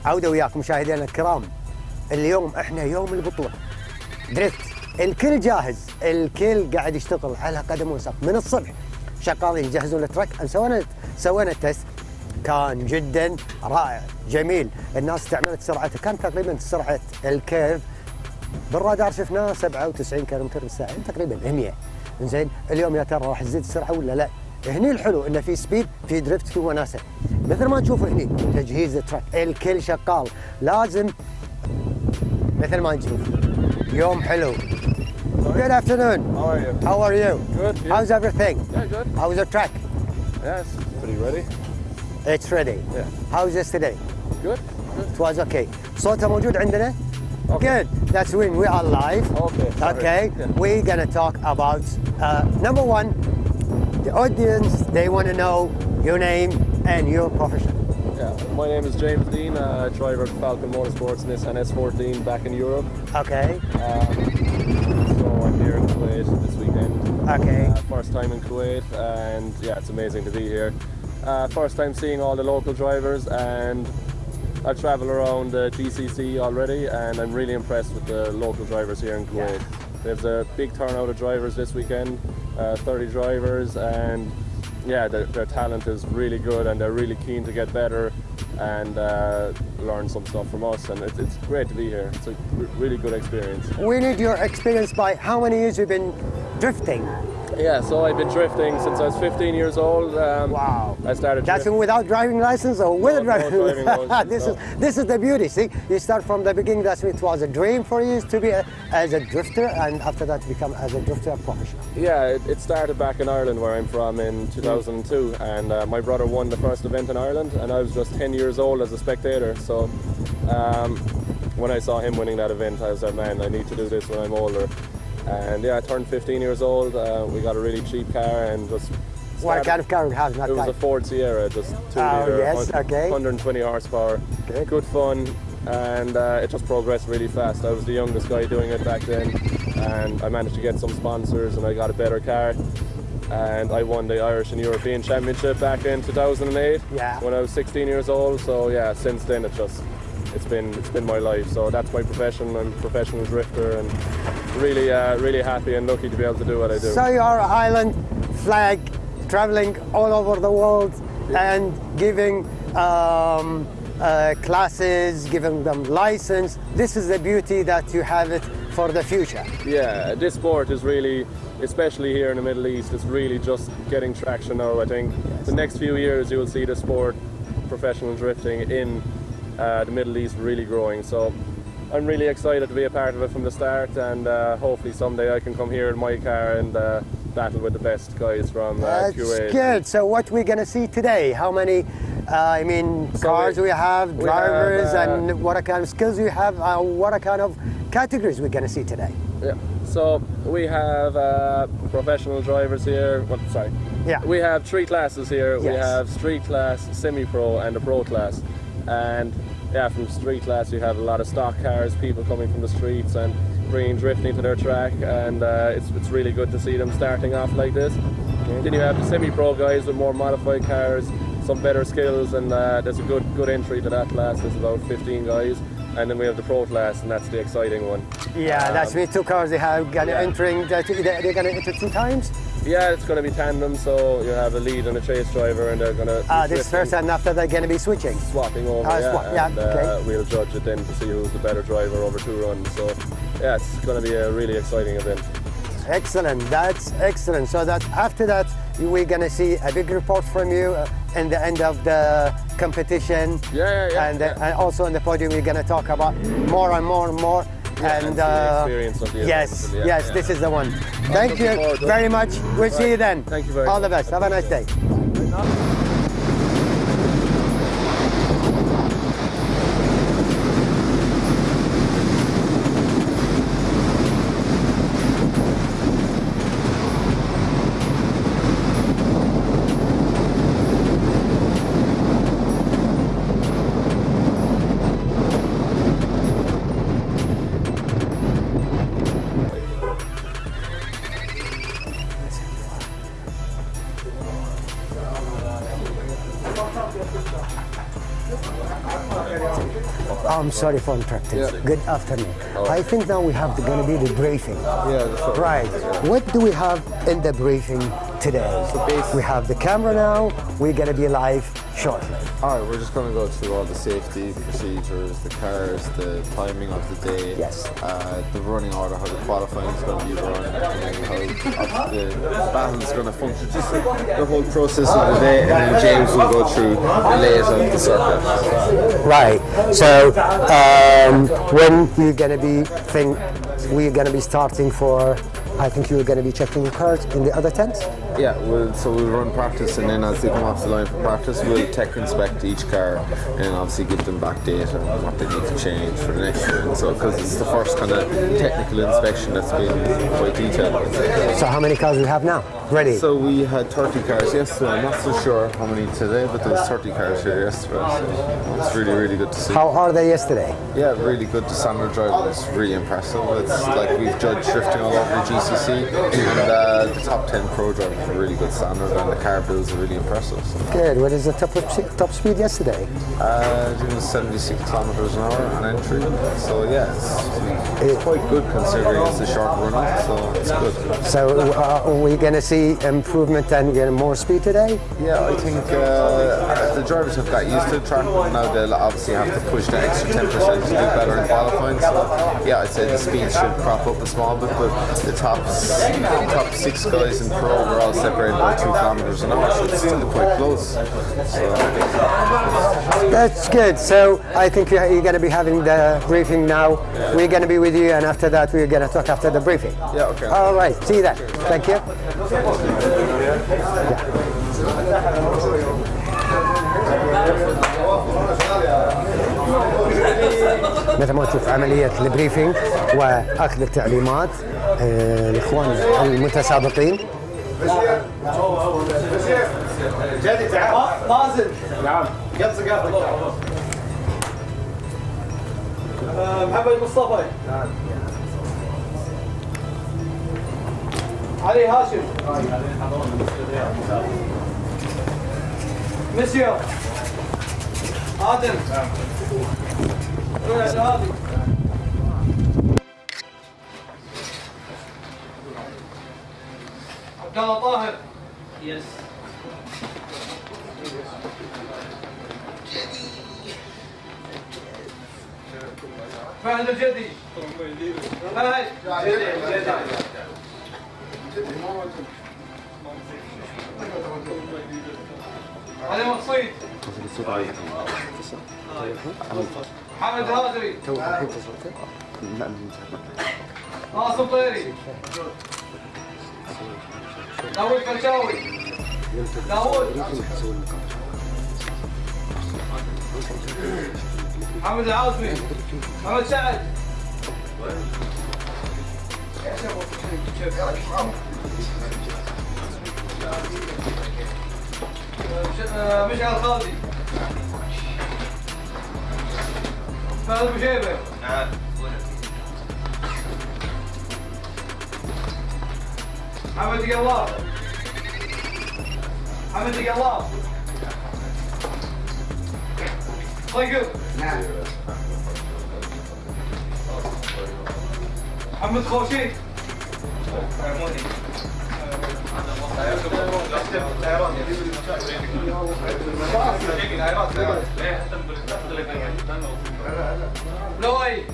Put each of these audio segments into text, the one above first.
عودة وياكم مشاهدينا الكرام. اليوم احنا يوم البطولة درفت، الكل جاهز، الكل قاعد يشتغل على قدم وساق من الصبح، شغالين يجهزون التراك. سوينا التست، كان جدا رائع جميل. الناس استعملت سرعته، كان تقريبا سرعة الكيرف بالرادار شفناه 97 كيلومتر بالساعة، تقريبا 100. زين اليوم يا ترى راح تزيد السرعة ولا لا؟ هني الحلو انه في سبيد، في درفت، في وناسة. مثل ما تشوفوا هني تجهيز التراك، الكل شغال. لازم مثل ما نشوف يوم حلو. Good afternoon. How are you? How are you? Good. Yeah. How's everything? Yeah, good. How's the track? Yeah, it's pretty ready. It's ready. Yeah. How's yesterday? Good. Good. It was okay. صوته موجود عندنا? Okay. Good. That's when we are live. Okay. Sorry. Okay. Yeah. We're gonna talk about number one, the audience. They want to know your name and your profession. Yeah. My name is James Dean, driver of Falcon Motorsports Nissan S14 back in Europe. Okay. So I'm here in Kuwait this weekend. Okay. First time in Kuwait, and yeah, it's amazing to be here. First time seeing all the local drivers, and I've travelled around the GCC already, and I'm really impressed with the local drivers here in Kuwait. Yeah. There's a big turnout of drivers this weekend, 30 drivers, and yeah, their talent is really good, and they're really keen to get better and learn some stuff from us, and it's great to be here. It's a really good experience. We need your experience. By how many years you've been drifting? Yeah, so I've been drifting since I was 15 years old. Wow. I started That's drifting. without driving license or with a No driving driving license, This is the beauty. See, you start from the beginning. That's it was a dream for you to be as a drifter, and after that to become as a drifter professional. Yeah, it started back in Ireland, where I'm from, in 2002, and my brother won the first event in Ireland, and I was just 10 years old as a spectator. So when I saw him winning that event, I was like, man, I need to do this when I'm older. And yeah, I turned 15 years old. We got a really cheap car and just. What kind of car you have? It was a Ford Sierra, just 2 liter, yes, okay. 120 horsepower, Good. good fun, and it just progressed really fast. I was the youngest guy doing it back then, and I managed to get some sponsors, and I got a better car, and I won the Irish and European Championship back in 2008 Yeah. when I was 16 years old. So yeah, since then it's been my life. So that's my profession. I'm a professional drifter, and really happy and lucky to be able to do what I do. So you are Ireland flag, traveling all over the world and giving classes, giving them license. This is the beauty that you have it for the future. Yeah, this sport is really, especially here in the Middle East, it's really just getting traction now. I think the next few years you will see the sport, professional drifting in the Middle East really growing. So I'm really excited to be a part of it from the start, and hopefully someday I can come here in my car and battle with the best guys from That's Kuwait. good. So what we're going to see today? How many cars we have, drivers, and what kind of skills we have, what kind of categories we're going to see today? Yeah. So we have professional drivers here. Well, sorry. Yeah. We have 3 classes here. We Yes. have street class, semi-pro, and a pro class. And yeah, from street class you have a lot of stock cars, people coming from the streets and bringing drifting to their track, and it's really good to see them starting off like this. Then you have the semi-pro guys with more modified cars, some better skills, and there's a good entry to that class. There's about 15 guys. And then we have the pro class, and that's the exciting one. Yeah, that's with 2 cars they have gonna yeah. entering. They're gonna enter 2 times. Yeah, it's going to be tandem, so you have a lead and a chase driver, and they're going to This first, and after they're gonna be switching. swapping over. Yeah, and, okay. We'll judge it then to see who's the better driver over 2 runs. So yeah, it's going to be a really exciting event. Excellent. That's excellent. So that after that, we're gonna see a big report from you in the end of the competition. Yeah. And also on the podium, we're gonna talk about more and more and more. Yeah, and the experience of the yes, event. yes, this is the one. Thank you very much. We'll see you then. Thank you very All much. the best. Have a nice day. I'm sorry for interrupting. Yeah. Good afternoon. I think now we have going to be the briefing. Yeah, that's right. Right. What do we have in the briefing today? We have the camera now. We're going to be live shortly. All right, we're just going to go through all the safety procedures, the cars, the timing of the day, Yes. The running order, how the qualifying is going to be run, and how the battle is going to function. Just the whole process of the day, and then James will go through the layout of the circuit. Right. So when you're going to be we're going to be starting for. I think you're going to be checking your cars in the other tents. Yeah, so we'll run practice, and then as they come off the line for practice, we'll tech inspect each car, and obviously give them back data and what they need to change for the next year. So, because it's the first kind of technical inspection that's been quite detailed. So how many cars we have now? Ready? So we had 30 cars yesterday. I'm not so sure how many today, but there was 30 cars here yesterday. So it's really, really good to see. How are they yesterday? Yeah, really good. The standard driving is really impressive. It's like we've judged drifting all over the GCC, and the top 10 pro drivers are really good standard, and the car builds are really impressive. So, Good. What is the top speed yesterday? I think it was 76 kilometers an hour on entry. So yeah, it's quite good considering it's a short run, so it's good. So are we going to see improvement and get more speed today? Yeah, I think the drivers have got used to the track, but now they'll obviously have to push the extra 10% to do better in qualifying. So yeah, I'd say the speed should crop up a small bit, but the top 6 guys in pro were all separated by 2 kilometers an hour, so it's still quite close. So, That's good. So I think you're going to be having the briefing now. We're going to be with you, and after that we're going to talk after the briefing. yeah, okay. All right. See you then. Thank you. مثل ما تشوف عملية البريفينج وأخذ التعليمات الإخوان المتسابقين. جدي تعال مازن نعم قد ثقافة محمد مصطفى علي هاشم مسيو آدم عبد الله طاهر يس فهد الجدي فهد علي مقصيد محمد الهادري ناصر طيري داوود فرشاوي داوود محمد العاصمي محمد سعد مشعل خالدي فهد ابو شيبه محمد قلاب محمد قلاب طيب محمد خوشي لوي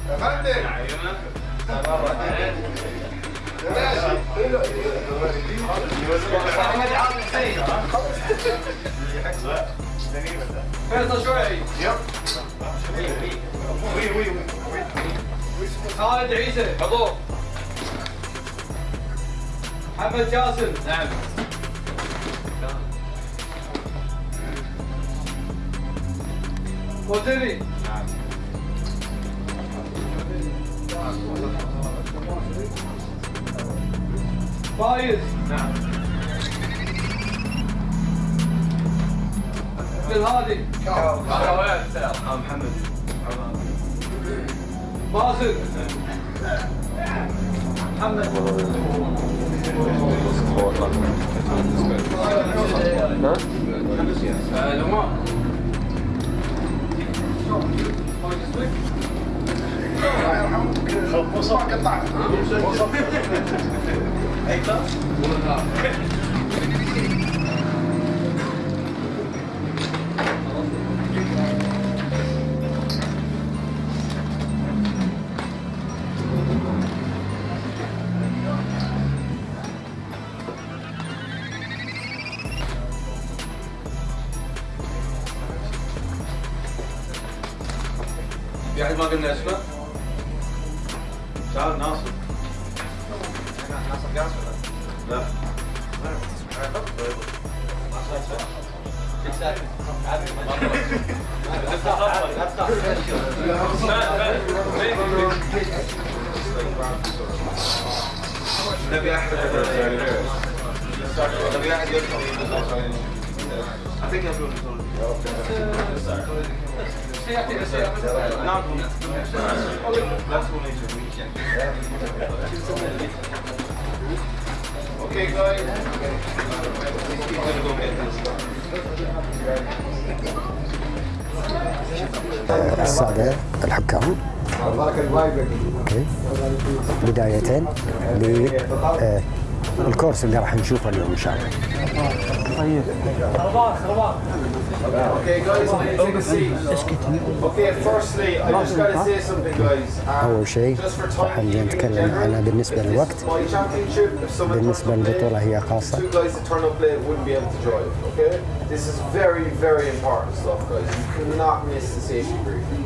محمد عاطف حسين فيصل شويعي خالد عيسى حضور محمد جاسم نعم وزيري نعم فايز نعم بالهادي محمد باسل محمد لمار في احد ما قلنا اسمه؟ شعب ناصر. ناصر قاس ولا؟ لا. نبي احد يدخل. I think everyone Okay, guys. السادة الحكام. اوكي. بداية للكورس اللي راح نشوفه اليوم ان شاء الله. Okay, guys, take a seat. Okay, firstly, I just got to say something, guys. أول شيء راح نتكلم عنها بالنسبة للوقت. بالنسبة للبطولة هي خاصة. Two guys that turn up late wouldn't be able to drive. Okay, this is very, very important stuff, guys. You cannot miss the safety briefing.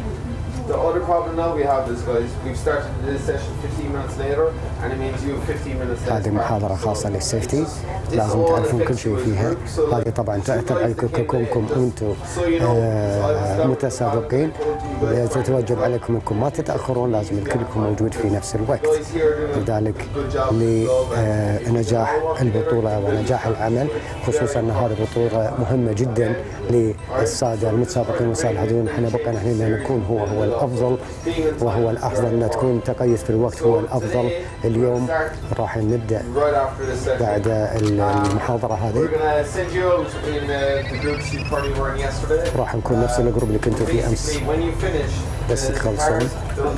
The other problem now we have is, guys, we've started this session 15 minutes later, and it means you have 15 minutes less. هذه محاضرة خاصة للسيفتي، لازم تعرفون كل شيء فيها. هذه طبعا تأثر عليكم كونكم أنتم متسابقين. يتوجب عليكم أنكم ما تتأخرون، لازم الكل يكون موجود في نفس الوقت. لذلك لنجاح البطولة ونجاح العمل، خصوصا أن هذه البطولة مهمة جدا للسادة المتسابقين والمساعدين. احنا بقينا هنا لنكون هو الأفضل وهو الأفضل، أن تكون تقيد في الوقت هو الأفضل. اليوم راح نبدأ بعد المحاضرة هذه. راح نكون نفس الجروب اللي كنتوا فيه أمس، بس تخلصون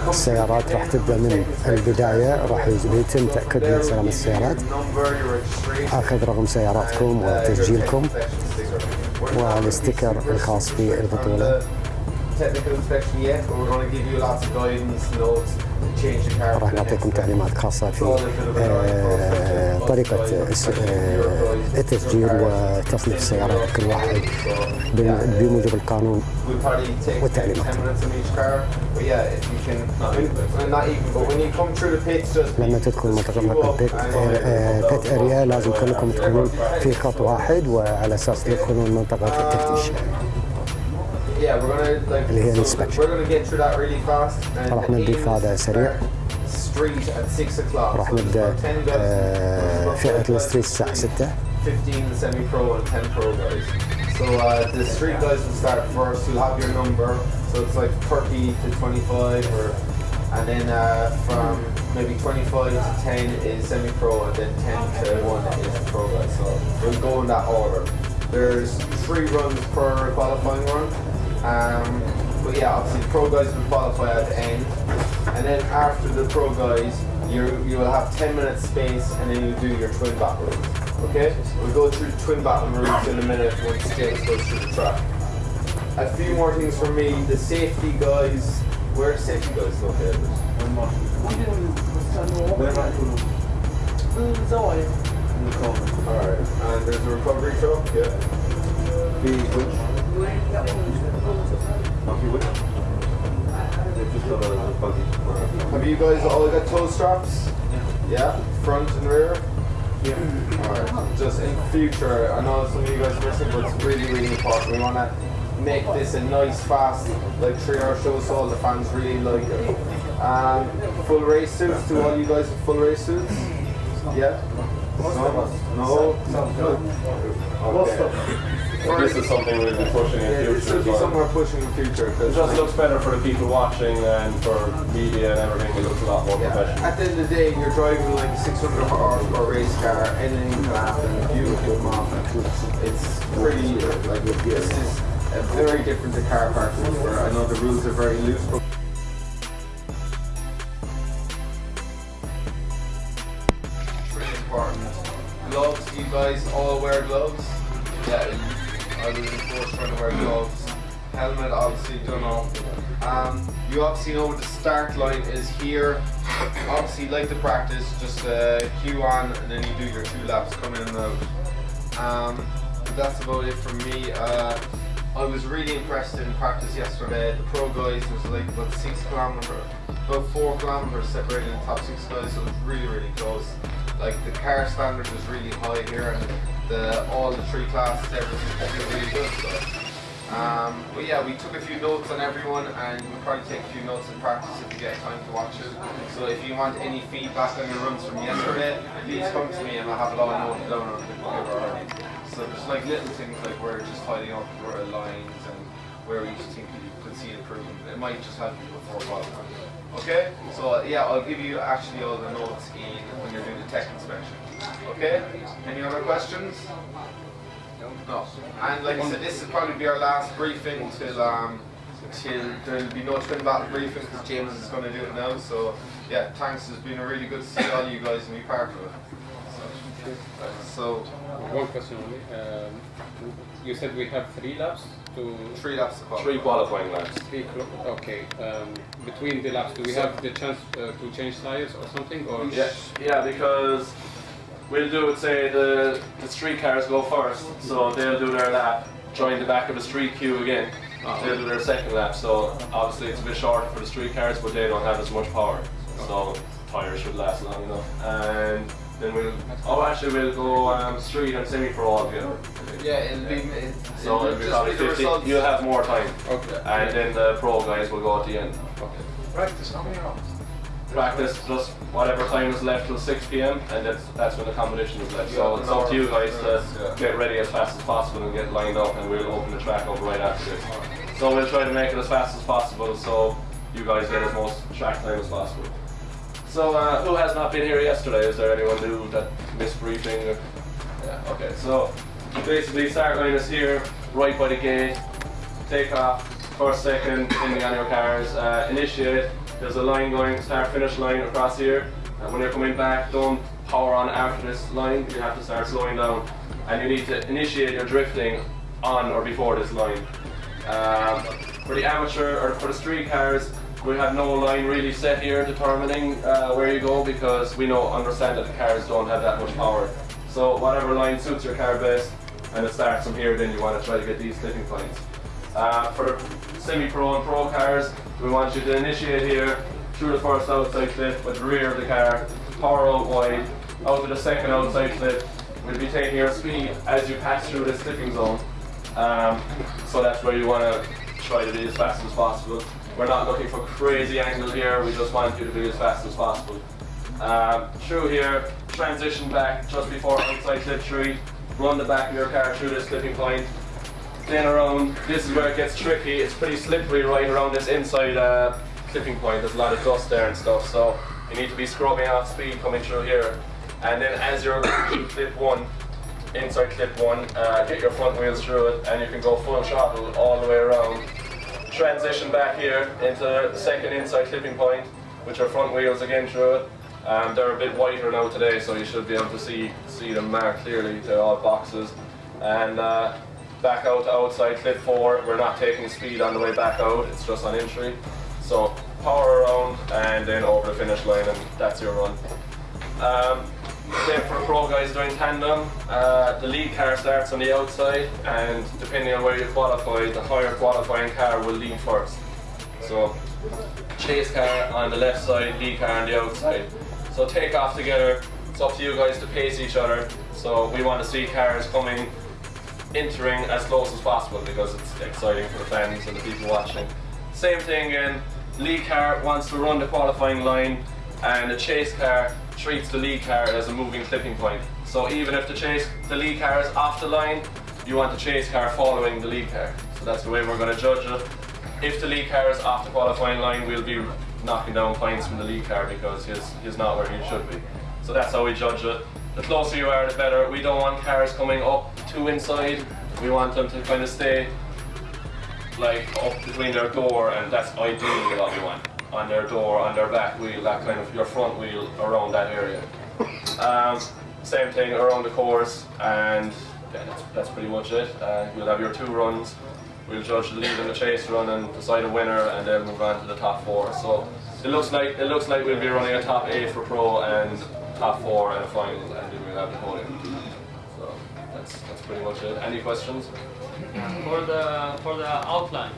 السيارات. راح تبدأ من البداية، راح يتم تأكد من سلامة السيارات، أخذ رقم سياراتكم وتسجيلكم والاستيكر الخاص بالبطولة. راح نعطيكم تعليمات خاصة في طريقة التسجيل وتصنيف السيارات كل واحد بموجب القانون والتعليمات. لما تدخلوا منطقة بيت اريا لازم كلكم تكونون في خط واحد، وعلى اساس تدخلون منطقة التفتيش اللي هي الانسبكشن. راح نبدأ في هذا سريع. راح نبدأ فئة الستريت الساعة 6. 15 semi-pro and 10 pro guys. So the street guys will start first. You'll have your number, so it's like 30 to 25, and then from maybe 25 to 10 is semi-pro, and then 10 to 1 is pro guys. So we'll go in that order. There's 3 runs per qualifying run. But yeah, obviously pro guys will qualify at the end, and then after the pro guys, you will have 10 minutes space, and then you do your twin battle routes. Okay, we'll go through the twin battle routes in a minute once James goes through the track. A few more things from me. The safety guys, where are the safety guys located? Alright, and there's a recovery truck, yeah. Have you guys all got toe straps? Yeah. Front and rear? Yeah. Alright. Just in future, I know some of you guys are missing, but it's really, really important. We want to make this a nice, fast, like 3-hour show so all the fans really like it. Full race suits, do all you guys have full race suits? Yeah? No? Okay. This is something we'll be pushing in future. This will be something we're pushing in future. It just looks better for the people watching and for media and everything. It looks a lot more professional. At the end of the day, you're driving like 600 horsepower race car. Anything can happen. You come off. It's pretty like this is a very different to car parking. Where I know the rules are very loose, but gloves. You guys all wear gloves? Yeah, I was enforced trying to wear gloves. Helmet, obviously, don't know. You obviously know the start line is here. Obviously, like the practice, just cue on and then you do your 2 laps coming in and out. But that's about it from me. I was really impressed in practice yesterday. The pro guys was like about 4 kilometers separating the top 6 guys, so it was really, really close. Like the car standard was really high here, and all the 3 classes, everything was really good. So. But yeah, we took a few notes on everyone, and we'll probably take a few notes in practice if you get time to watch it. So if you want any feedback on your runs from yesterday, please come to me and I'll have it all noted down on the computer. So there's like little things like where just tidying up lines and where you think you could see improvement. It might just help you before qualifying. Okay? So yeah, I'll give you actually all the notes when you're doing the tech inspection. Okay? Any other questions? No. And like I said, this will probably be our last briefing till there'll be no twin battle briefing because James is going to do it now. So yeah, thanks. It's been really good to see all you guys and be part of it. So one question only. You said we have 3 laps to 3 laps to qualify. 3 qualifying laps. Okay. Between the laps, do we have the chance to change tires or something? Or Yeah, because we'll do it, say the street cars go first, so they'll do their lap, join the back of the street queue again. They'll do their second lap, so obviously it's a bit shorter for the street cars, but they don't have as much power, so tires should last long enough. And then we'll go street and semi-pro all together. Yeah, it'll be probably 50. You'll have more time. Okay. And then the pro guys will go at the end. Okay. Practice, how many hours? Practice just whatever time is left till 6 p.m. and that's when the competition is left. So it's up to you guys to get ready as fast as possible and get lined up, and we'll open the track up right after this. So we'll try to make it as fast as possible so you guys get as much track time as possible. So who has not been here yesterday? Is there anyone new that missed briefing? Yeah, okay. So basically start line is here, right by the gate. Take off, first, second, in on your cars, initiate. There's a line going, start-finish line across here, and when you're coming back, don't power on after this line, you have to start slowing down, and you need to initiate your drifting on or before this line. For the amateur or for the street cars, we have no line really set here determining where you go, because we understand that the cars don't have that much power. So whatever line suits your car best, and it starts from here, then you want to try to get these clipping points. For the semi-pro and pro cars, we want you to initiate here through the first outside clip with the rear of the car, power out wide, out to the second outside clip. We'll be taking your speed as you pass through this clipping zone. So that's where you want to try to be as fast as possible. We're not looking for crazy angle here, we just want you to be as fast as possible. Through here, transition back just before outside clip 3, run the back of your car through this clipping point. Then around, this is where it gets tricky, it's pretty slippery right around this inside clipping point. There's a lot of dust there and stuff, so you need to be scrubbing off speed coming through here. And then as you're through clip 1, inside clip 1, get your front wheels through it, and you can go full throttle all the way around. Transition back here into the second inside clipping point with your front wheels again through it. They're a bit whiter now today, so you should be able to see them marked clearly to all boxes. And back out to outside clip 4, we're not taking speed on the way back out, it's just on entry. So power around and then over the finish line, and that's your run. Then for pro guys doing tandem, the lead car starts on the outside, and depending on where you qualify, the higher qualifying car will lead first. So chase car on the left side, lead car on the outside. So take off together, it's up to you guys to pace each other. So we want to see cars entering as close as possible because it's exciting for the fans and the people watching. Same thing again, lead car wants to run the qualifying line, and the chase car treats the lead car as a moving clipping point. So even if the lead car is off the line, you want the chase car following the lead car. So that's the way we're going to judge it. If the lead car is off the qualifying line, we'll be knocking down points from the lead car because he's not where he should be. So that's how we judge it. The closer you are, the better. We don't want cars coming up too inside. We want them to kind of stay like up between their door, and that's ideally what we want. On their door, on their back wheel, that kind of your front wheel around that area. same thing around the course, and yeah, that's pretty much it. You'll have your 2 runs. We'll judge the lead and the chase run and decide a winner, and then move on to the top 4. So it looks like we'll be running a top 8 for pro and top 4 and a final, and then we'll have the podium. So that's pretty much it. Any questions? For the outline,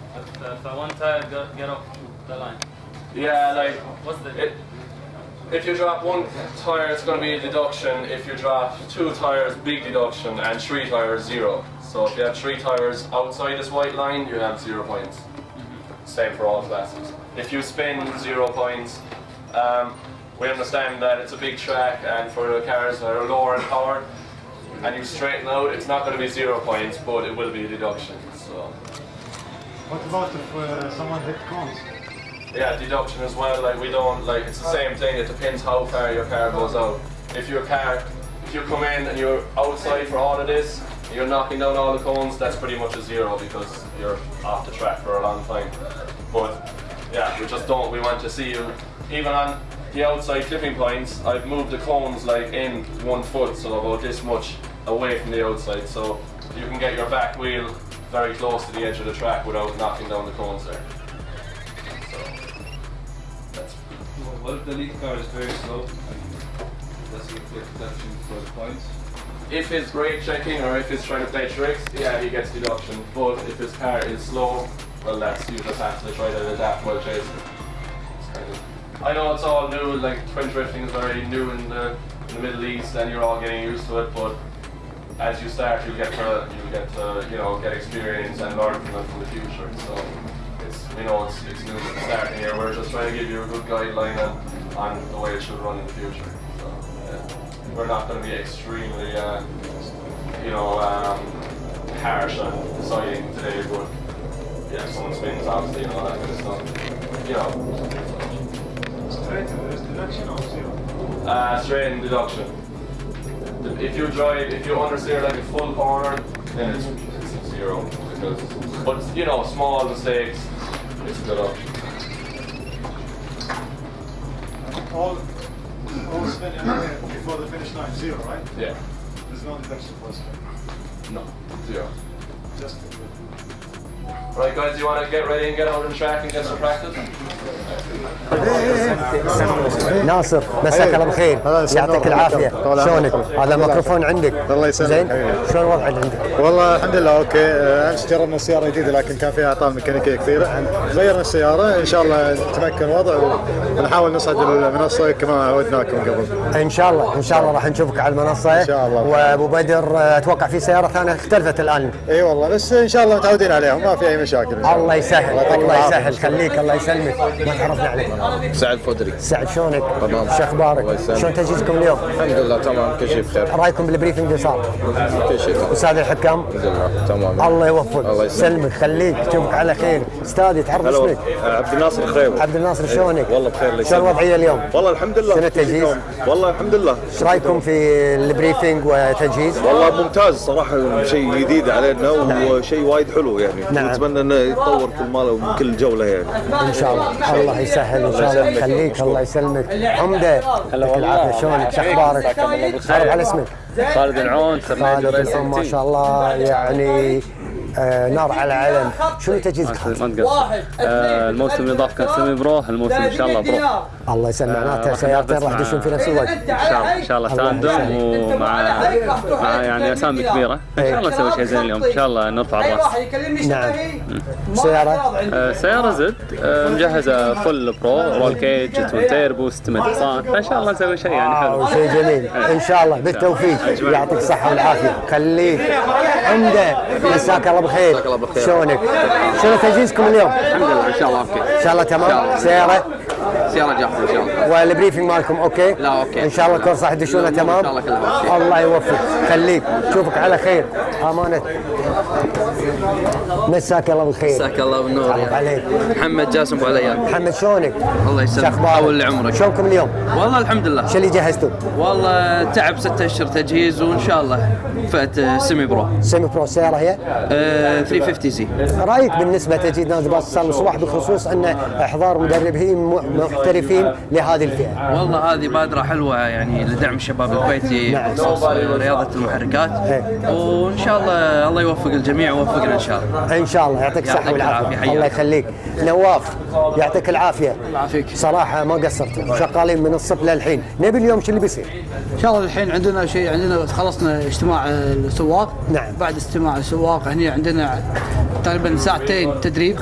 if I want to get off the line. Yeah, like What's the if you drop 1 tire, it's going to be a deduction. If you drop 2 tires, big deduction, and 3 tires, 0. So if you have 3 tires outside this white line, you have 0 points. Same for all classes. If you spin, 0 points. We understand that it's a big track, and for the cars that are lower in power, and you straighten out, it's not going to be 0 points, but it will be a deduction. So. What about if someone hit cones? Yeah, deduction as well. Like we don't like it's the same thing. It depends how far your car goes out. If you come in and you're outside for all of this, and you're knocking down all the cones, that's pretty much a 0 because you're off the track for a long time. But yeah, we want to see you even on the outside clipping points. I've moved the cones like in 1 foot, so about this much away from the outside, so you can get your back wheel very close to the edge of the track without knocking down the cones there. What if the lead car is very slow? Does he get deduction for the points? If it's brake checking or if it's trying to play tricks, yeah, he gets deduction. But if his car is slow, well, you just have to try to adapt while chasing. I know it's all new, like twin drifting is very new in the Middle East, and you're all getting used to it. But as you start, you get to get experience and learn from it for the future. So. It's new starting here. We're just trying to give you a good guideline on the way it should run in the future. So we're not going to be extremely, harsh on deciding today, but yeah, if someone spins, obviously, all that kind of stuff. Straight deduction or 0? Straight in deduction. If you understeer like a full corner, then it's 0. But small mistakes. It's a good option. All spinning before the finish line, 0, right? Yeah. There's no deduction for a spin. No, 0. Just Right guys, you want to get ready and get out on the track and get some practice? ناصر مساك الله بالخير يعطيك العافيه شلونك؟ هذا الميكروفون عندك الله يسلمك. زين؟ شلون الوضع عندك؟ والله الحمد لله اوكي. امس جربنا السياره جديده لكن كان فيها اعطال ميكانيكيه كثيره. غيرنا السياره ان شاء الله نتمكن وضع ونحاول نصعد المنصه كما عودناكم قبل. ان شاء الله راح نشوفك على المنصه ان شاء الله. وابو بدر اتوقع في سياره ثانيه اختلفت الان. اي والله بس ان شاء الله متعودين عليهم ما في اي مشاكل. الله يسهل الله يسهل خليك الله يسلمك. ما تعرفنا عليك. سعد فدري. سعد شلونك؟ تمام. شو اخبارك؟ شلون تجهيزكم اليوم؟ الحمد لله تمام كل شيء بخير. رايكم بالبريفنج اللي صار؟ كل شيء تمام. استاذ الحكام؟ الحمد لله تمام. الله يوفقك. الله يسلمك خليك تشوفك على خير. استاذي تعرف اسمك؟ عبد الناصر خريب. عبد الناصر شلونك؟ والله بخير. شو الوضعيه اليوم؟ والله الحمد لله. شنو التجهيز؟ والله الحمد لله. ايش رايكم في البريفنج وتجهيز؟ والله ممتاز صراحه شيء جديد علينا وشيء وايد حلو يعني. نعم. نتمنى انه يتطور كل جوله يعني. ان شاء الله الله يسهل ان شاء الله خليك الله يسلمك. حمده يعطيك العافيه شلونك؟ شو اخبارك؟ تعرف على اسمك؟ خالد العون. خالد العون ما شاء الله يعني نار على علم. شنو تجهيزك؟ الموسم اللي ضاف كان سيمي برو، الموسم ان شاء الله برو. الله يسلم. معناته سيارتين راح يدشون في نفس الوقت ان شاء الله تاندم ومع يعني اسامي كبيره. ان شاء الله نسوي شيء زين اليوم ان شاء الله نرفع الراس. نعم. سياره زد مجهزه فل برو رول كيج توين تيربو 600 حصان فان شاء الله نسوي شيء يعني حلو. شيء جميل ان شاء الله بالتوفيق. يعطيك الصحه والعافيه خليك. حمده مساك الله بخير. شلونك؟ شنو تجهيزكم اليوم؟ الحمد لله ان شاء الله اوكي. ان شاء الله تمام. سياره جاهزه ان شاء الله. والبريفنج مالكم اوكي؟ لا اوكي ان شاء الله كورس راح يدشونه تمام. ان شاء الله كلها اوكي. الله يوفقك خليك نشوفك على خير. امانه مساك الله بالخير. مساك الله بالنور يا عليك. محمد جاسم ابو عليان. محمد شلونك؟ الله يسلمك. طول عمرك. شلونكم اليوم؟ والله الحمد لله. شو اللي جهزتوا؟ والله تعب 6 اشهر تجهيز وان شاء الله فات سيمي برو. سيمي برو السياره هي 350 زي. رايك بالنسبه لتجهيز نادي باص صار الصباح بخصوص ان احضار مدربين المحترفين لهذه الفئة؟ والله هذه بادرة حلوة يعني لدعم الشباب الكويتي بخصوص رياضة المحركات، وإن شاء الله الله يوفق الجميع ويوفقنا إن شاء الله. إن شاء الله يعطيك الصحة والعافية. الله يخليك. نواف يعطيك العافية. صراحة ما قصرتوا، شغالين من الصبح للحين. نبي اليوم شو اللي بيصير؟ إن شاء الله الحين عندنا شيء، عندنا خلصنا اجتماع السواق. نعم. بعد اجتماع السواق هني عندنا تقريبا ساعتين تدريب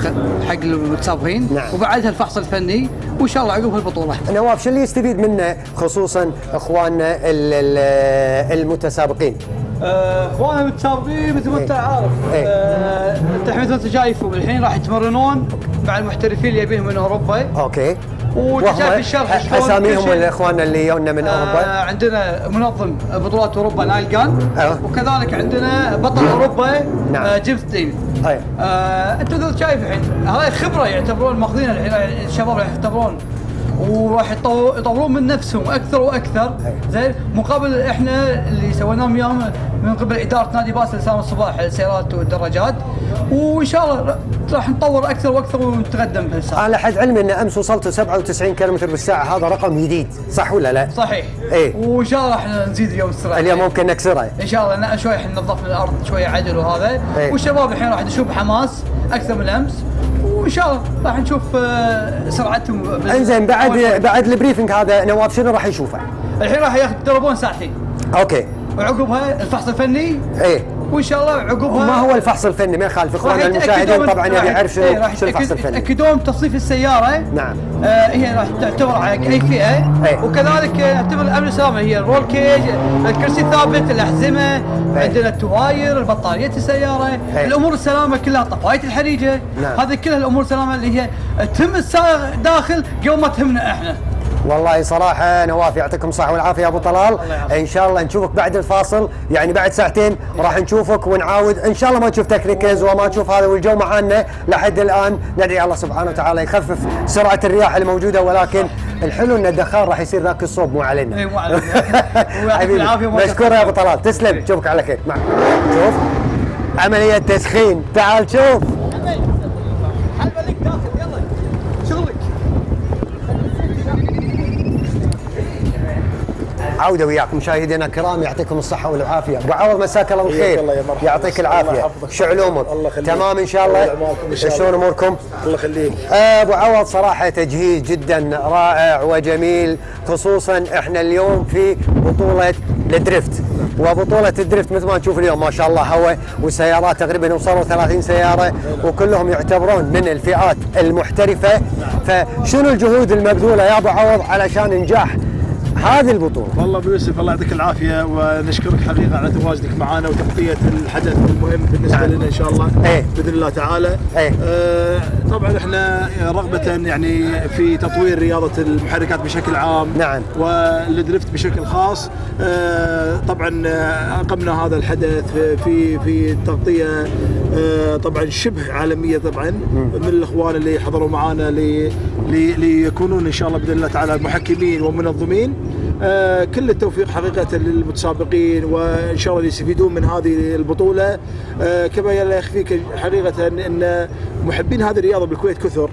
حق المتسابقين. نعم. وبعدها الفحص الفني، وان شاء الله عقب البطوله. نواف شو اللي يستفيد منه خصوصا اخواننا المتسابقين؟ اخواننا المتسابقين مثل ما انت عارف، انت مثل ما انت شايفهم الحين راح يتمرنون مع المحترفين اللي يبيهم من اوروبا. اوكي. وشايف الشرح شلون اساميهم والاخواننا اللي يجونا من اوروبا. عندنا منظم بطولات اوروبا نايل جان، وكذلك عندنا بطل اوروبا. نعم. جيمس دين. انت مثل شايف الحين هاي خبره يعتبرون ماخذينها الحين الشباب راح يختبرون وراح يطورون من نفسهم اكثر واكثر. زين مقابل احنا اللي سويناه وياهم من قبل اداره نادي باس لسان الصباح السيارات والدراجات، وان شاء الله راح نطور اكثر واكثر ونتقدم بهالساعه. على حد علمي ان امس وصلتوا 97 كم بالساعه، هذا رقم جديد صح ولا لا؟ صحيح. وان شاء الله راح نزيد اليوم السرعه. اليوم ممكن نكسرها ان شاء الله، شوي ننظف الارض شويه عدل وهذا. والشباب الحين راح يدشون بحماس اكثر من امس، وان شاء الله راح نشوف سرعتهم. انزين بعد البريفنج هذا نواف شنو راح يشوفه؟ الحين راح يتدربون ساعتين. اوكي. وعقبها الفحص الفني. وان شاء الله عقبها. ما هو الفحص الفني؟ ما يخالف اخواننا المشاهدين طبعا يبي يعرف شنو الفحص الفني. يتاكدون تصنيف السياره. نعم. هي راح تعتبر على اي فئه. وكذلك تعتبر الامن والسلامه، هي الرول كيج، الكرسي الثابت، الاحزمه، عندنا التواير، البطاريه السياره، الامور السلامه كلها، طفايه الحريقه. هذه كلها الامور السلامه اللي هي تهم السائق داخل قبل ما تهمنا احنا. والله صراحة نواف يعطيكم الصحة والعافية يا أبو طلال. إن شاء الله نشوفك بعد الفاصل، يعني بعد ساعتين راح نشوفك ونعاود إن شاء الله ما تشوف تكنيكز وما تشوف هذا، والجو معانا لحد الآن ندعي الله سبحانه وتعالى يخفف سرعة الرياح الموجودة، ولكن الحلو إن الدخان راح يصير ذاك الصوب مو علينا. مو علينا. حبيبي مشكور يا أبو طلال، تسلم، نشوفك على خير. شوف عملية تسخين، تعال شوف. عودة وياكم مشاهدينا الكرام، يعطيكم الصحة والعافية. أبو عوض مساك الله بالخير، يعطيك العافية. شو علومك؟ تمام إن شاء الله؟ شلون أموركم؟ الله يخليك. أبو عوض صراحة تجهيز جدا رائع وجميل، خصوصا إحنا اليوم في بطولة الدرفت، وبطولة الدرفت مثل ما نشوف اليوم ما شاء الله هواء وسيارات تقريبا وصلوا 30 سيارة، وكلهم يعتبرون من الفئات المحترفة. فشنو الجهود المبذولة يا أبو عوض علشان نجاح هذه البطولة؟ والله ابو يوسف الله يعطيك العافيه، ونشكرك حقيقه على تواجدك معنا وتغطيه الحدث المهم بالنسبه لنا ان شاء الله. باذن الله تعالى. طبعا احنا رغبه يعني في تطوير رياضه المحركات بشكل عام. نعم. والدرفت بشكل خاص. طبعا اقمنا هذا الحدث في تغطيه طبعا شبه عالميه طبعا من الاخوان اللي حضروا معنا ليكونون ان شاء الله باذن الله تعالى محكمين ومنظمين. كل التوفيق حقيقة للمتسابقين، وإن شاء الله يستفيدون من هذه البطولة. كما لا يخفيك حقيقة أن محبين هذه الرياضة بالكويت كثر،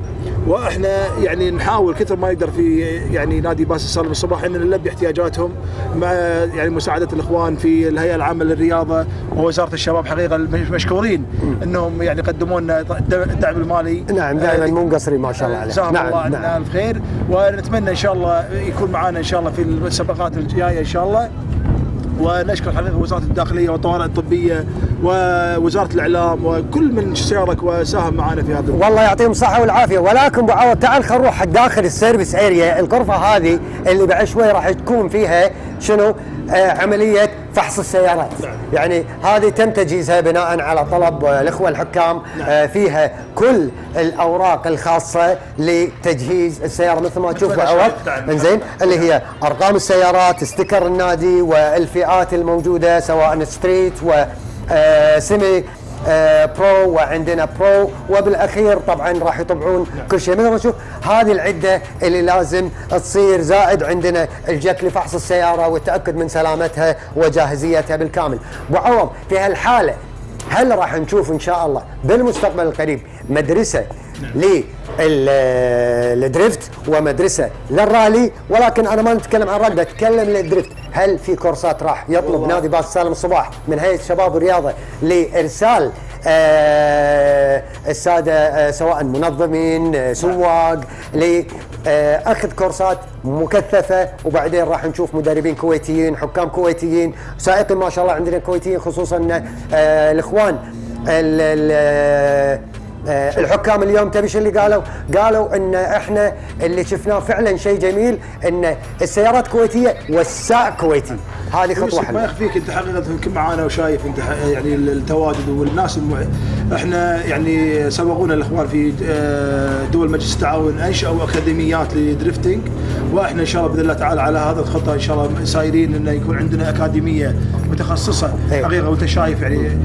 وإحنا يعني نحاول كثر ما يقدر في يعني نادي باس السالم الصباح أن نلبي احتياجاتهم مع يعني مساعدة الإخوان في الهيئة العامة للرياضة ووزارة الشباب. حقيقة مشكورين أنهم يعني قدموا لنا الدعم المالي. نعم دائما مو مقصرين ما شاء الله عليهم. جزاهم الله عنا ألف خير، ونتمنى إن شاء الله يكون معنا إن شاء الله في السباقات الجاية إن شاء الله. ونشكر حقيقة وزارة الداخلية والطوارئ الطبية ووزارة الإعلام وكل من شارك وساهم معنا في هذا. والله يعطيهم الصحة والعافية. ولكن أبو عوض تعال خلينا نروح حق داخل السيرفيس اريا، الغرفة هذه اللي بعد شوي راح تكون فيها شنو؟ عملية فحص السيارات. يعني هذه تم تجهيزها بناء على طلب الإخوة الحكام. فيها كل الأوراق الخاصة لتجهيز السيارة مثل ما تشوف بعوض. انزين اللي هي أرقام السيارات، استيكر النادي، والفئات الموجودة سواء ستريت وسيمي برو، وعندنا برو، وبالاخير طبعا راح يطبعون كل شيء مثل ما نشوف. هذه العده اللي لازم تصير، زائد عندنا الجك لفحص السياره والتاكد من سلامتها وجاهزيتها بالكامل. ابو عوض في هالحاله هل راح نشوف ان شاء الله بالمستقبل القريب مدرسه للدريفت ومدرسه للرالي، ولكن انا ما نتكلم عن الرالي، بتكلم للدريفت. هل في كورسات راح يطلب نادي باز سالم الصباح من هيئه الشباب والرياضه لارسال الساده سواء منظمين سواق لاخذ كورسات مكثفه، وبعدين راح نشوف مدربين كويتيين، حكام كويتيين، سائقين ما شاء الله عندنا كويتيين، خصوصا الاخوان الحكام اليوم. تبي شو اللي قالوا ان احنا اللي شفناه فعلا شيء جميل، ان السيارات كويتيه والسائق كويتي. هذه خطوه حلوه. ما يخفيك انت حقيقه كنت معانا وشايف انت يعني التواجد والناس احنا يعني سبقونا الاخوان في دول مجلس التعاون، انشأوا اكاديميات لدريفتنج، واحنا ان شاء الله باذن الله تعالى على هذا الخطه ان شاء الله سايرين انه يكون عندنا اكاديميه متخصصه حقيقه. وانت شايف يعني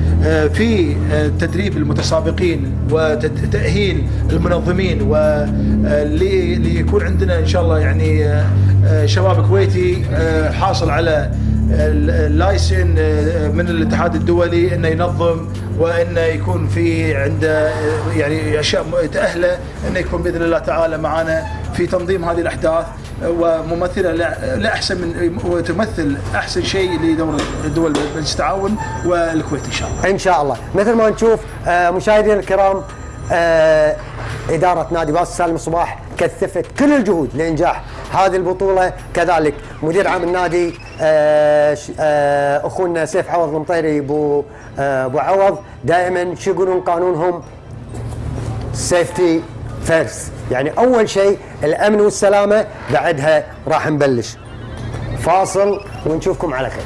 في تدريب المتسابقين وتأهيل المنظمين، وليكون عندنا ان شاء الله يعني شباب كويتي حاصل على اللايسن من الاتحاد الدولي انه ينظم، وانه يكون في عنده يعني اشياء تأهله انه يكون باذن الله تعالى معنا في تنظيم هذه الاحداث، وممثله لاحسن من وتمثل احسن شيء لدول مجلس التعاون والكويت ان شاء الله. ان شاء الله مثل ما نشوف مشاهدينا الكرام، إدارة نادي باز سالم الصباح كثفت كل الجهود لإنجاح هذه البطولة. كذلك مدير عام النادي أخونا سيف عوض المطيري أبو عوض دائما شو يقولون قانونهم؟ سيفتي فيرست، يعني أول شيء الأمن والسلامة، بعدها راح نبلش. فاصل ونشوفكم على خير.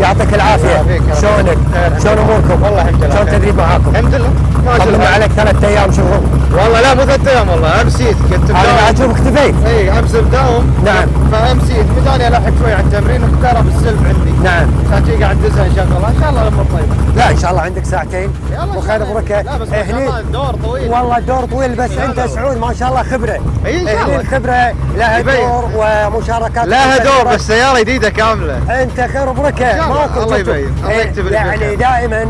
يعطيك العافية، شلونك؟ شلون اموركم؟ والله الحمد لله. شلون التدريب معاكم؟ الحمد لله. طمنا عليك 3 ايام شغل. والله لا مو 3 ايام، والله امسيت كنت انا بعد اشوفك اختفيت. اي امس بداوم. نعم. فامسيت بداني الحق شوي على التمرين وكهرب السلف عندي. نعم. عشان شي قاعد ندزها ان شاء الله، ان شاء الله الامور طيبه. لا ان شاء الله عندك ساعتين وخير بركه. لا بس ما شاء الله الدور طويل. والله الدور طويل، بس انت سعود ما شاء الله خبره. اي ان شاء الله. الخبره لها دور ومشاركات. لها دور، بس سياره جديده كامله. انت خير بركه ماكو. الله يبين، الله يكتب لك يعني دائما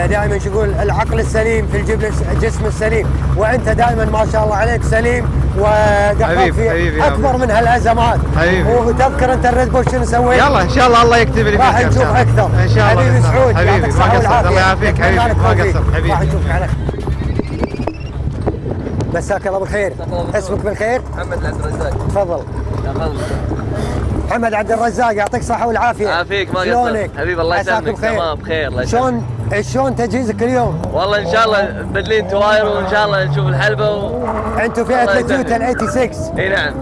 دائما شو يقول العقل السليم في الجسم السليم، وانت دائما ما شاء الله عليك سليم ودخل في اكبر من هالازمات. وتذكر انت الريد بول شنو سويت؟ يلا ان شاء الله الله يكتب لي. راح نشوف اكثر ان شاء الله. حبيبي سعود، حبيبي ما قصرت، الله يعافيك حبيبي ما قصرت حبيبي. راح نشوفك على خير. مساك الله بالخير. اسمك بالخير؟ محمد عبد الرزاق. تفضل. محمد عبد الرزاق، يعطيك الصحة والعافية. عافيك ما قصرت. شلونك؟ حبيبي الله يسلمك. تمام بخير الله يسلمك. شلون تجهيزك اليوم؟ والله ان شاء الله مبدلين تواير وان شاء الله نشوف الحلبة انتم فئة التويوتا ال 86. اي نعم.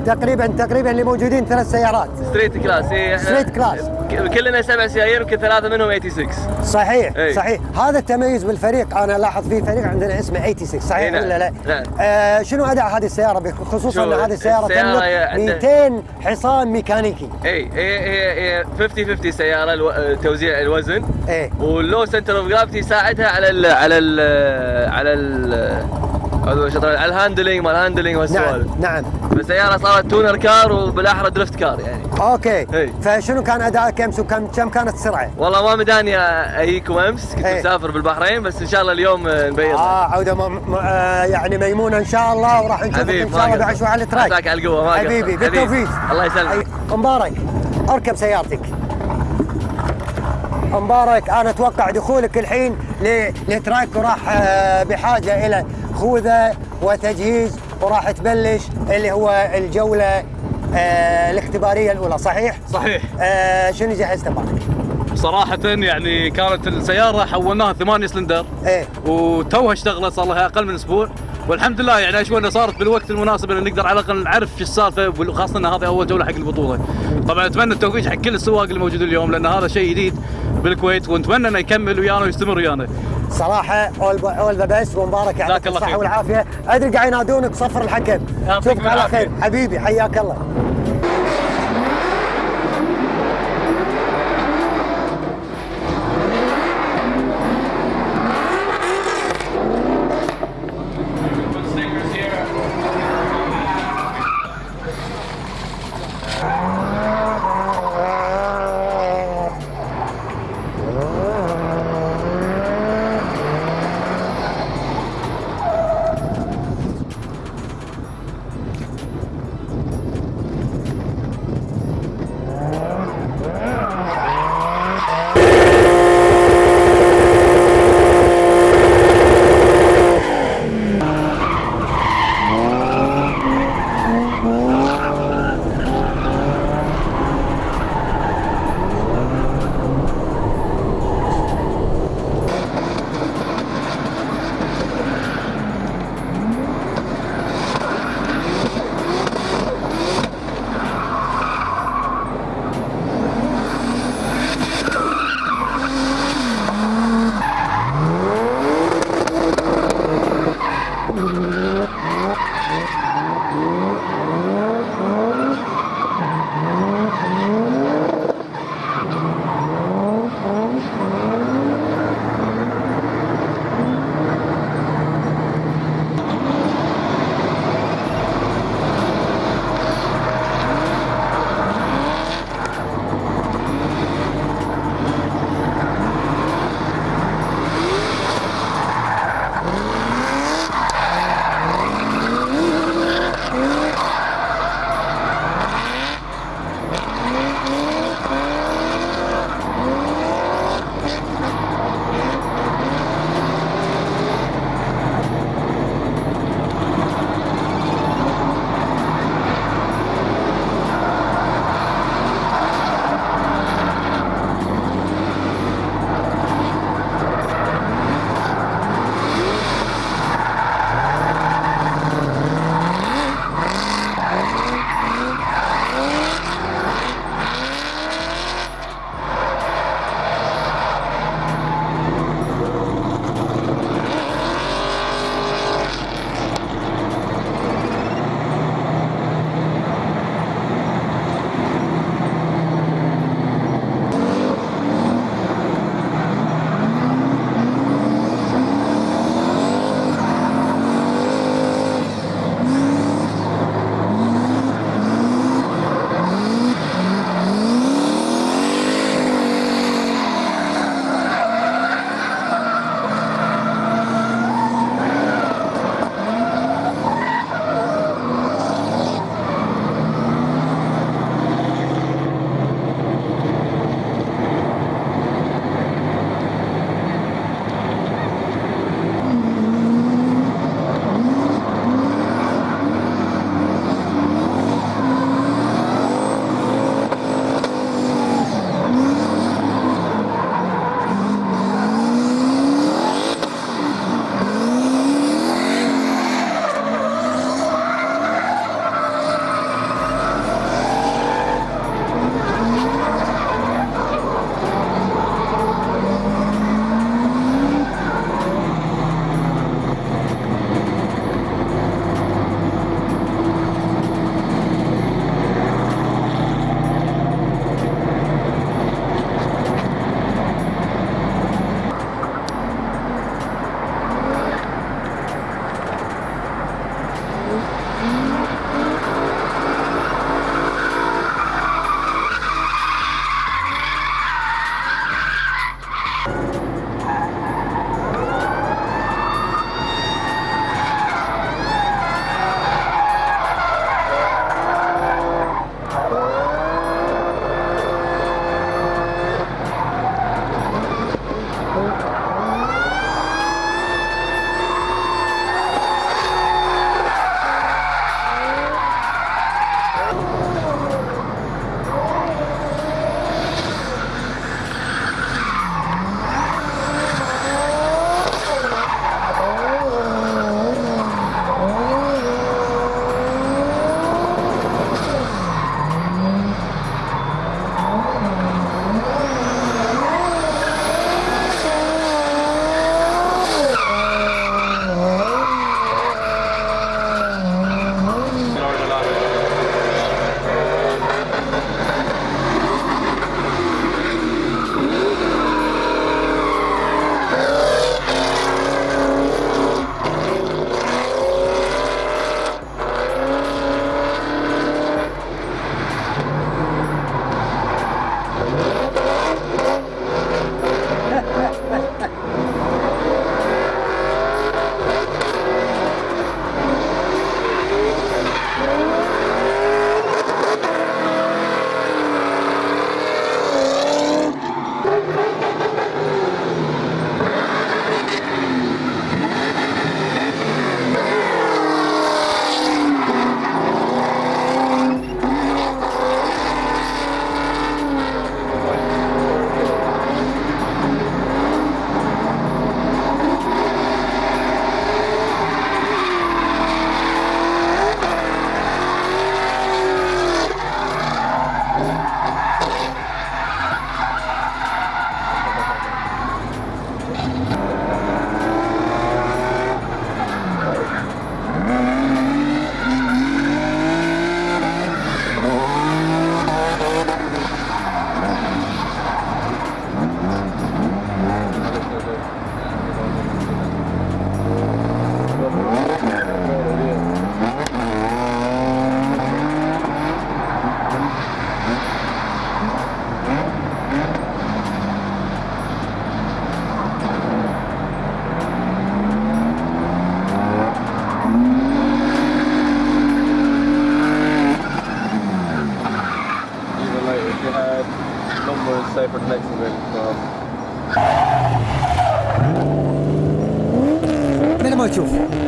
تقريبا اللي موجودين 3 سيارات. ستريت كلاس. اي احنا ستريت كلاس. كلنا 7 سيايير وكل 3 منهم 86. صحيح صحيح. هذا التميز بالفريق، انا لاحظ في فريق عندنا اسمه 86 صحيح ولا لا؟ نعم. شنو اداء هذه السيارة خصوصا ان هذه السيارة تملك 200 حصان ميكانيكي؟ هي 50-50 سيارة توزيع الوزن. واللو سنتر اوف جرافيتي يساعدها على الهاندلينج، مال الهاندلينج والسوالف. نعم. السيارة صارت تونر كار وبالاحرى درفت كار يعني. اوكي. فشنو كان ادائك امس وكم كانت السرعة؟ والله ما مداني اجيكم امس، كنت مسافر بالبحرين، بس ان شاء الله اليوم نبين. عودة يعني ميمونة ان شاء الله، وراح نشوفك ان شاء الله بعد شوي على التراك. عساك على القوة. ما حبيبي بالتوفيق. الله يسلمك. مبارك اركب سيارتك. مبارك انا اتوقع دخولك الحين لتراك وراح بحاجه الى خوذه وتجهيز، وراح تبلش اللي هو الجوله الاختباريه الاولى، صحيح؟ صحيح. شنو جهزت مبارك؟ صراحة يعني كانت السيارة حولناها 8 سلندر. وتوها اشتغلت، صار لها اقل من اسبوع، والحمد لله يعني اشوف انها صارت بالوقت المناسب ان نقدر على الاقل نعرف شو السالفه، خاصه ان هذه اول جوله حق البطوله. طبعا اتمنى التوفيق حق كل السواق اللي موجود اليوم، لان هذا شيء جديد بالكويت، ونتمنى انه يكمل ويانا ويستمر ويانا. صراحه اول ذا بيست، ومبارك يعطيك الصحه والعافيه. ادري قاعد ينادونك صفر الحكم. شوفك على خير حبيبي، حياك الله.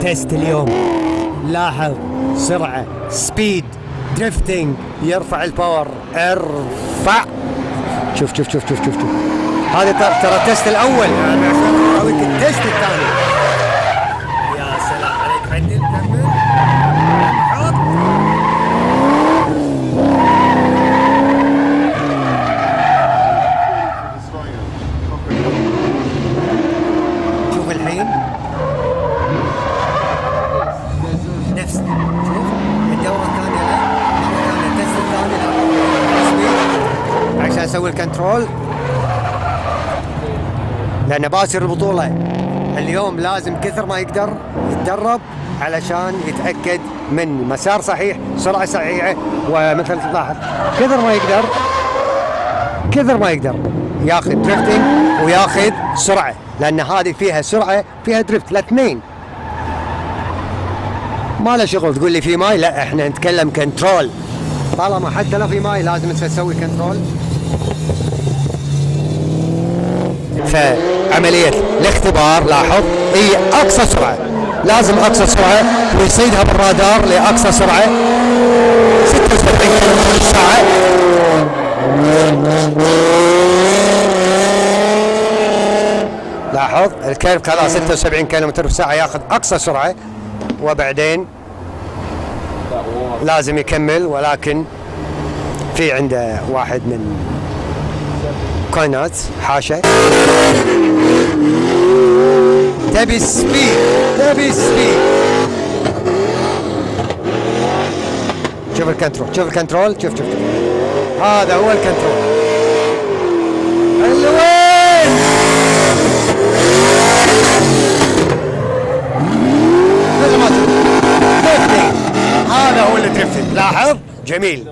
تيست اليوم. لاحظ سرعة، سبيد، دريفتنج، يرفع الباور، ارفع. شوف شوف شوف شوف شوف شوف. هذا ترى التيست الأول، يعني عشان أراويك التيست الثاني. يا سلام عليك، عدل كمل. حط. شوف الحين نفس شوف الدورة الثانية مرة ثانية التست الثاني عشان اسوي الكنترول، لأن باسر البطولة اليوم لازم كثر ما يقدر يتدرب علشان يتأكد من مسار صحيح، سرعة صحيحة، ومثل تلاحظ كثر ما يقدر ياخذ دريفتنج وياخذ سرعة، لأن هذه فيها سرعة فيها دريفت، الاثنين ما له شغل. تقول لي في ماي، لا احنا نتكلم كنترول. طالما حتى لو في ماي لازم تسوي كنترول. فعملية الاختبار لاحظ هي أقصى سرعة، لازم أقصى سرعة ويصيدها بالرادار لأقصى سرعة 76 كيلومتر في الساعة. لاحظ الكيرف خلاص 76 كيلومتر في الساعة ياخذ أقصى سرعة، وبعدين لازم يكمل. ولكن في عنده واحد من كوينات حاشة، تبي سبيد شوف الكنترول شوف هذا هو الكنترول. الوين هذا هو اللي درفت. لاحظ جميل.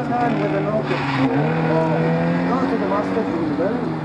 turn with an open. Go to the master, you will learn.